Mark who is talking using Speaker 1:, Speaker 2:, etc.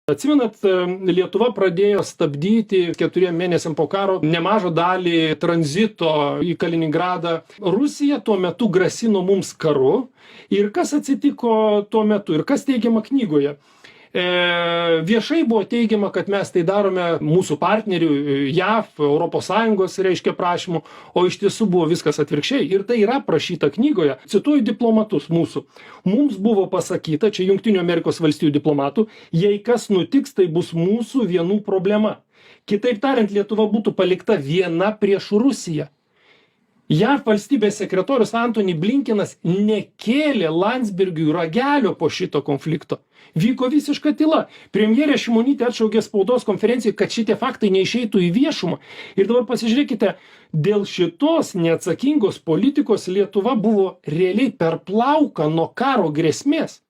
Speaker 1: Atsimenat, Lietuva pradėjo stabdyti 4 mėnesiam po karo nemažą dalį tranzito į Kaliningradą. Rusija tuo metu grasino mums karu. Ir kas atsitiko tuo metu ir kas teigiama knygoje? Viešai buvo teigiama, kad mes tai darome mūsų partnerių JAV, ES reiškia prašymų, o iš tiesų buvo viskas atvirkščiai. Ir tai yra prašyta knygoje. Cituoju diplomatus mūsų. Mums buvo pasakyta, čia Jungtinių Amerikos valstijų diplomatų, jei kas nutiks, tai bus mūsų vienų problema. Kitaip tariant, Lietuva būtų palikta viena prieš Rusiją. JAV valstybės sekretorius Antony Blinkenas nekėlė Landsbergiui ragelio po šito konflikto. Vyko visiška tyla. Premjerė Šimonytė atšaukė spaudos konferenciją, kad šitie faktai neišeitų į viešumą. Ir dabar pasižiūrėkite, dėl šitos neatsakingos politikos Lietuva buvo realiai per plauką nuo karo grėsmės.